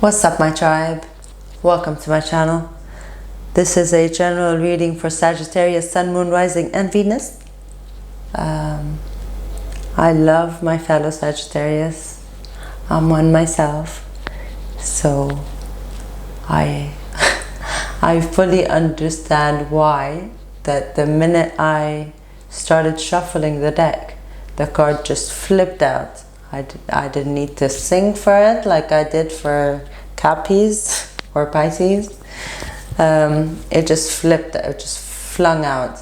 What's up, my tribe? Welcome to my channel. This is a general reading for Sagittarius, Sun, Moon, Rising, and Venus. I love my fellow Sagittarius. I'm one myself, so I fully understand why that the minute I started shuffling the deck, the card just flipped out. I didn't need to sing for it like I did for Cappies or Pisces. It just flipped, it just flung out.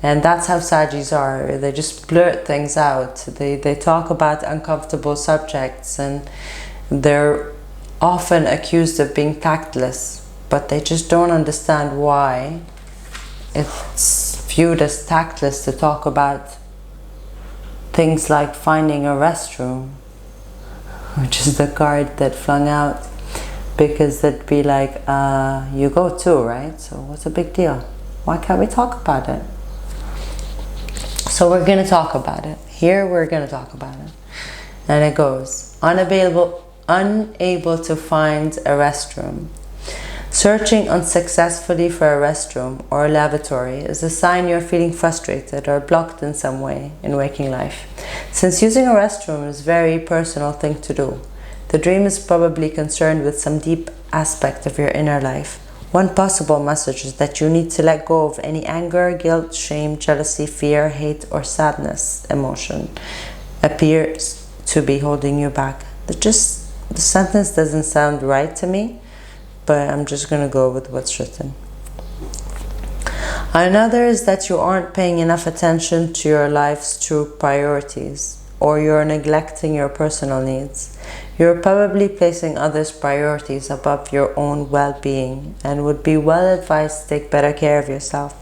And that's how Sagis are. They just blurt things out. They talk about uncomfortable subjects, and they're often accused of being tactless, but they just don't understand why it's viewed as tactless to talk about things like finding a restroom, which is the card that flung out, because it'd be like, you go too, right? So what's the big deal? Why can't we talk about it? So we're going to talk about it. Here we're going to talk about it. And it goes, unable to find a restroom. Searching unsuccessfully for a restroom or a lavatory is a sign you're feeling frustrated or blocked in some way in waking life. Since using a restroom is a very personal thing to do, the dream is probably concerned with some deep aspect of your inner life. One possible message is that you need to let go of any anger, guilt, shame, jealousy, fear, hate, or sadness emotion appears to be holding you back. The sentence doesn't sound right to me, but I'm just going to go with what's written. Another is that you aren't paying enough attention to your life's true priorities, or you're neglecting your personal needs. You're probably placing others' priorities above your own well-being, and would be well advised to take better care of yourself.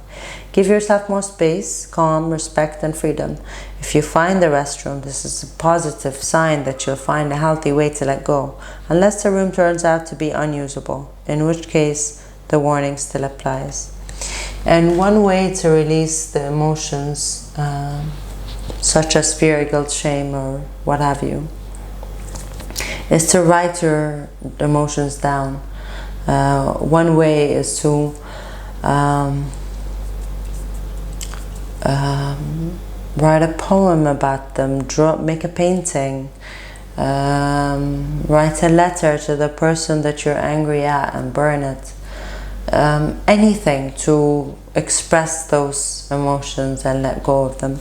Give yourself more space, calm, respect, and freedom. If you find the restroom, this is a positive sign that you'll find a healthy way to let go, unless the room turns out to be unusable, in which case the warning still applies. And one way to release the emotions, such as fear, guilt, shame, or what have you, is to write your emotions down. One way is to write a poem about them, make a painting, write a letter to the person that you're angry at and burn it. Anything to express those emotions and let go of them.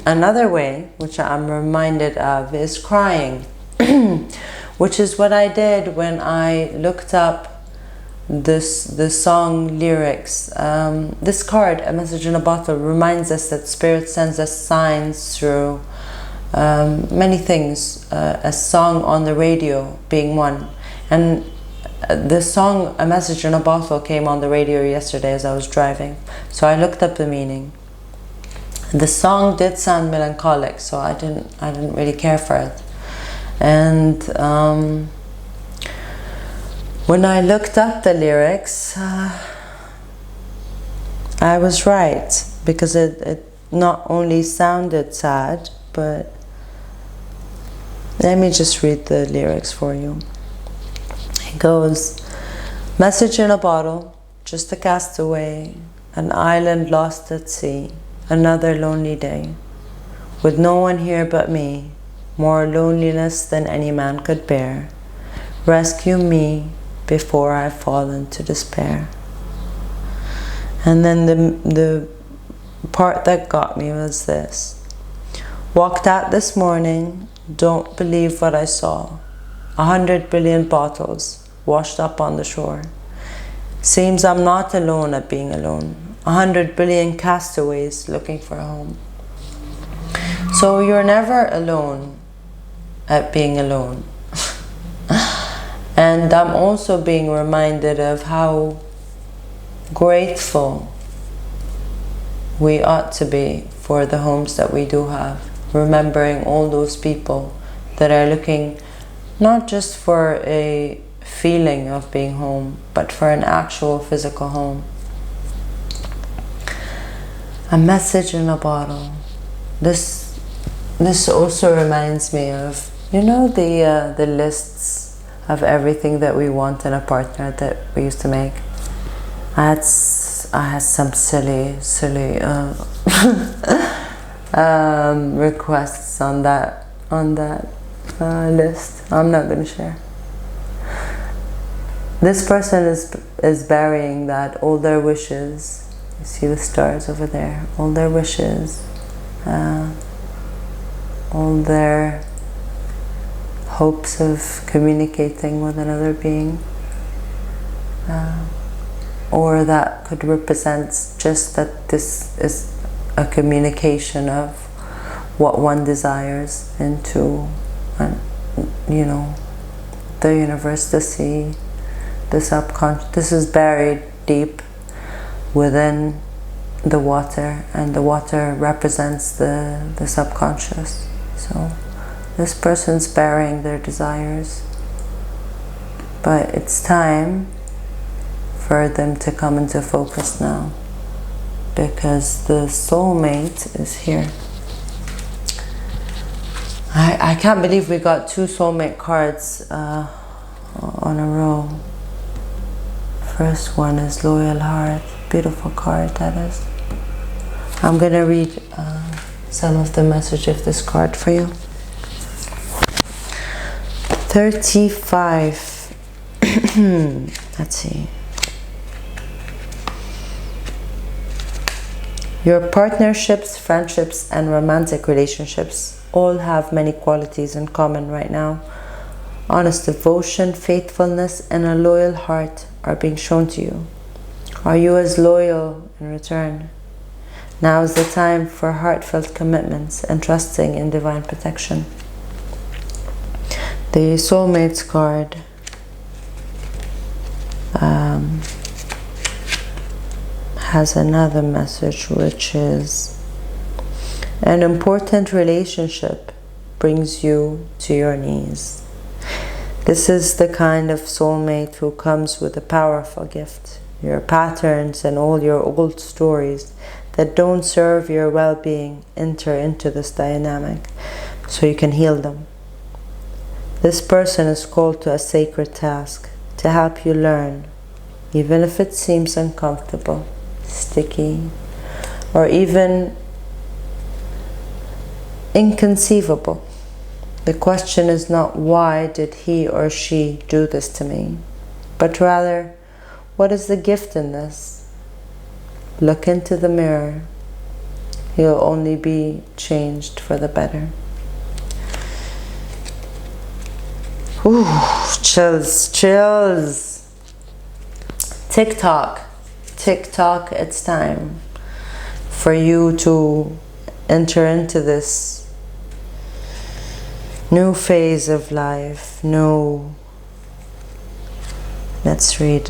Another way, which I'm reminded of, is crying, which is what I did when I looked up the song lyrics. This card, A Message in a Bottle, reminds us that Spirit sends us signs through many things, a song on the radio being one. And the song A Message in a Bottle came on the radio yesterday as I was driving, so I looked up the meaning. The song did sound melancholic, so I didn't really care for it. And when I looked up the lyrics, I was right, because it not only sounded sad, but let me just read the lyrics for you. It goes, message in a bottle, just a castaway, an island lost at sea, another lonely day, with no one here but me, more loneliness than any man could bear. Rescue me before I fall into despair. And then the part that got me was this. Walked out this morning, don't believe what I saw. 100 billion bottles washed up on the shore. Seems I'm not alone at being alone. 100 billion castaways looking for a home. So you're never alone at being alone. And I'm also being reminded of how grateful we ought to be for the homes that we do have, remembering all those people that are looking not just for a feeling of being home, but for an actual physical home. A message in a bottle. This also reminds me of, you know, the lists of everything that we want in a partner that we used to make. I had some silly requests on that list. I'm not going to share. This person is burying that, all their wishes. You see the stars over there. All their wishes, all their hopes of communicating with another being, or that could represent just that this is a communication of what one desires into, you know, the universe, the sea, the subconscious. This is buried deep within the water, and the water represents the subconscious. So this person's burying their desires, but it's time for them to come into focus now, because the soulmate is here. I can't believe we got 2 soulmate cards on a row. First one is Loyal Heart. Beautiful card that is. I'm gonna read some of the message of this card for you. 35. Let's see. Your partnerships, friendships, and romantic relationships all have many qualities in common right now. Honest devotion, faithfulness, and a loyal heart are being shown to you. Are you as loyal in return? Now is the time for heartfelt commitments and trusting in divine protection. The Soulmates card has another message, which is: an important relationship brings you to your knees. This is the kind of soulmate who comes with a powerful gift. Your patterns and all your old stories that don't serve your well-being enter into this dynamic so you can heal them. This person is called to a sacred task to help you learn, even if it seems uncomfortable, sticky, or even inconceivable. The question is not why did he or she do this to me, but rather, what is the gift in this? Look into the mirror. You'll only be changed for the better. Ooh, chills, chills. Tick toc, it's time for you to enter into this new phase of life. Let's read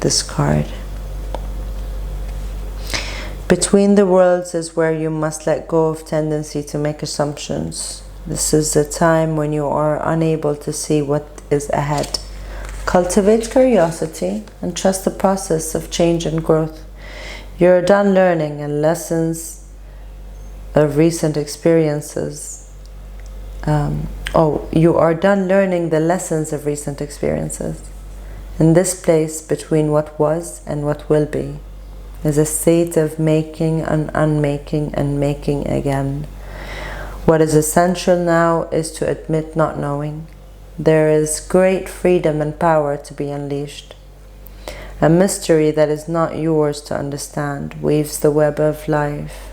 this card. Between the worlds is where you must let go of tendency to make assumptions. This is the time when you are unable to see what is ahead. Cultivate curiosity and trust the process of change and growth. You're done learning and lessons of recent experiences. You are done learning the lessons of recent experiences. In this place between what was and what will be is a state of making and unmaking and making again. What is essential now is to admit not knowing. There is great freedom and power to be unleashed. A mystery that is not yours to understand weaves the web of life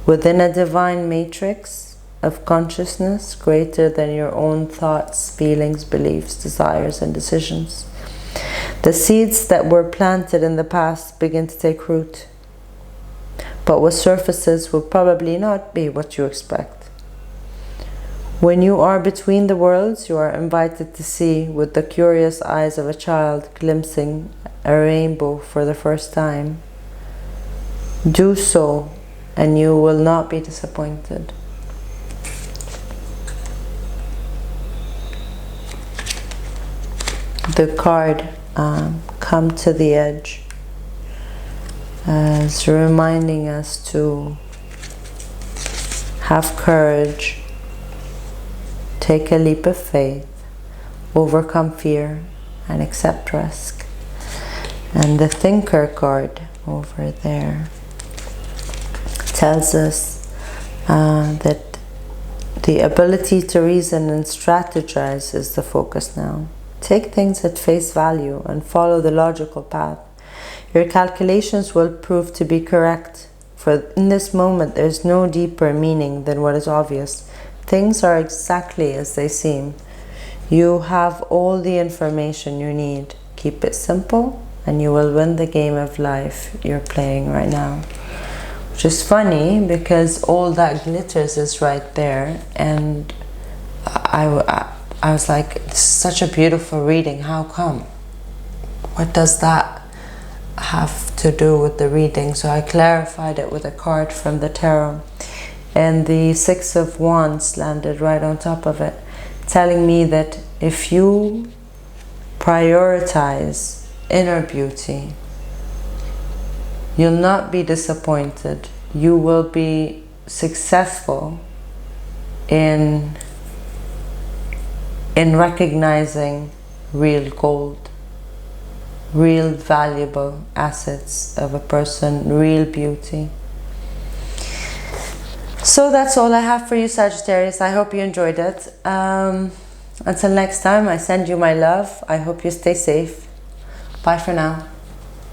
within a divine matrix of consciousness greater than your own thoughts, feelings, beliefs, desires, and decisions. The seeds that were planted in the past begin to take root, but what surfaces will probably not be what you expect. When you are between the worlds, you are invited to see with the curious eyes of a child glimpsing a rainbow for the first time. Do so, and you will not be disappointed. The card Come to the Edge is reminding us to have courage, take a leap of faith, overcome fear and accept risk. And the Thinker card over there tells us that the ability to reason and strategize is the focus now. Take things at face value and follow the logical path. Your calculations will prove to be correct, for in this moment there's no deeper meaning than what is obvious. Things are exactly as they seem. You have all the information you need. Keep it simple and you will win the game of life you're playing right now. Which is funny because all that glitters is right there, and I was like, this is such a beautiful reading, how come? What does that have to do with the reading? So I clarified it with a card from the tarot, and the Six of Wands landed right on top of it, telling me that if you prioritize inner beauty, you'll not be disappointed. You will be successful in recognizing real gold, real valuable assets of a person, real beauty. So that's all I have for you, Sagittarius. I hope you enjoyed it. Until next time, I send you my love. I hope you stay safe. Bye for now.